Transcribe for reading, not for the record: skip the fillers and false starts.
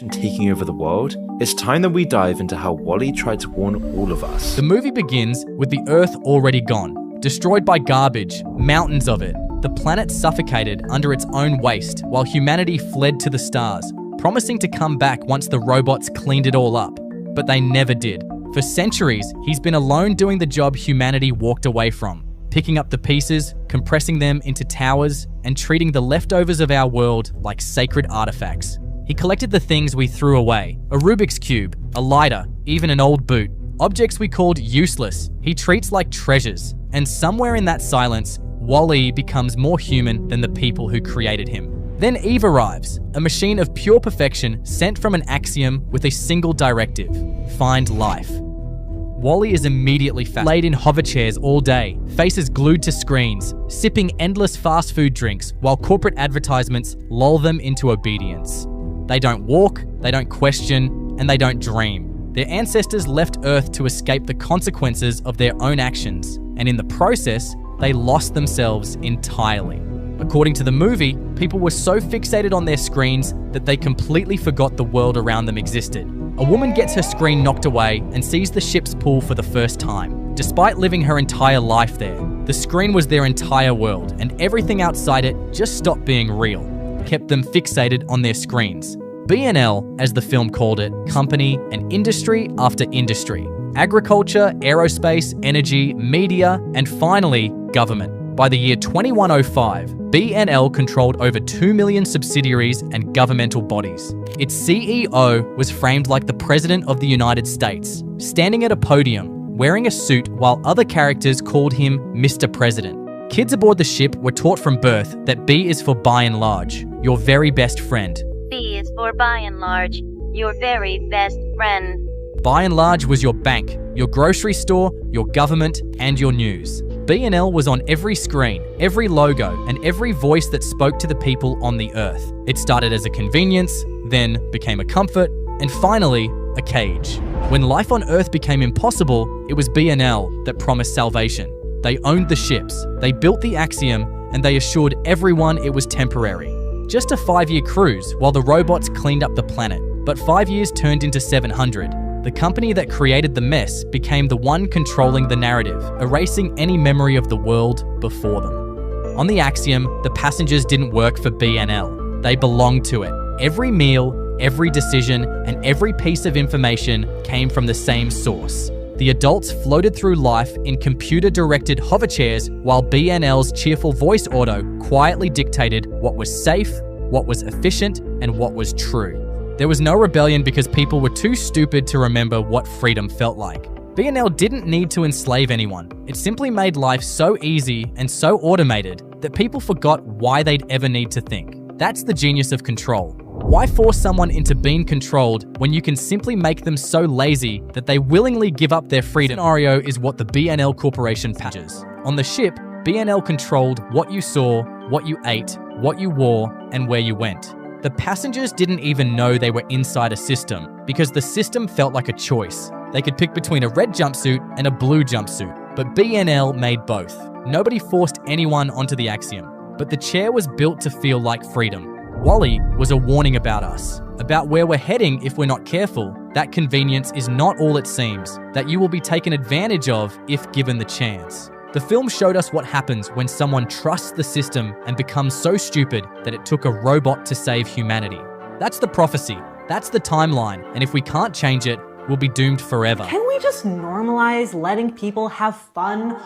taking over the world, it's time that we dive into how WALL-E tried to warn all of us. The movie begins with the Earth already gone, destroyed by garbage, mountains of it. The planet suffocated under its own waste while humanity fled to the stars, promising to come back once the robots cleaned it all up. But they never did. For centuries, he's been alone doing the job humanity walked away from, picking up the pieces, compressing them into towers, and treating the leftovers of our world like sacred artifacts. He collected the things we threw away, a Rubik's Cube, a lighter, even an old boot. Objects we called useless, he treats like treasures. And somewhere in that silence, WALL-E becomes more human than the people who created him. Then Eve arrives, a machine of pure perfection sent from an axiom with a single directive: find life. WALL-E is immediately laid in hover chairs all day, faces glued to screens, sipping endless fast food drinks while corporate advertisements lull them into obedience. They don't walk, they don't question, and they don't dream. Their ancestors left Earth to escape the consequences of their own actions, and in the process, they lost themselves entirely. According to the movie, people were so fixated on their screens that they completely forgot the world around them existed. A woman gets her screen knocked away and sees the ship's pool for the first time. Despite living her entire life there, the screen was their entire world, and everything outside it just stopped being real, kept them fixated on their screens. BNL, as the film called it, company and industry after industry. Agriculture, aerospace, energy, media, and finally, government. By the year 2105, BNL controlled over 2 million subsidiaries and governmental bodies. Its CEO was framed like the President of the United States, standing at a podium, wearing a suit while other characters called him Mr. President. Kids aboard the ship were taught from birth that B is for by and large, your very best friend. B is for by and large, your very best friend. By and large was your bank, your grocery store, your government, and your news. BNL was on every screen, every logo, and every voice that spoke to the people on the earth. It started as a convenience, then became a comfort, and finally, a cage. When life on Earth became impossible, it was BNL that promised salvation. They owned the ships, they built the Axiom, and they assured everyone it was temporary. Just a 5-year cruise while the robots cleaned up the planet. But 5 years turned into 700. The company that created the mess became the one controlling the narrative, erasing any memory of the world before them. On the Axiom, the passengers didn't work for BNL. They belonged to it. Every meal, every decision, and every piece of information came from the same source. The adults floated through life in computer-directed hover chairs while BNL's cheerful voice auto quietly dictated what was safe, what was efficient, and what was true. There was no rebellion because people were too stupid to remember what freedom felt like. BNL didn't need to enslave anyone. It simply made life so easy and so automated that people forgot why they'd ever need to think. That's the genius of control. Why force someone into being controlled when you can simply make them so lazy that they willingly give up their freedom? The scenario is what the BNL Corporation patches. On the ship, BNL controlled what you saw, what you ate, what you wore, and where you went. The passengers didn't even know they were inside a system because the system felt like a choice. They could pick between a red jumpsuit and a blue jumpsuit, but BNL made both. Nobody forced anyone onto the Axiom, but the chair was built to feel like freedom. WALL-E was a warning about us, about where we're heading if we're not careful. That convenience is not all it seems, that you will be taken advantage of if given the chance. The film showed us what happens when someone trusts the system and becomes so stupid that it took a robot to save humanity. That's the prophecy, that's the timeline, and if we can't change it, we'll be doomed forever. Can we just normalize letting people have fun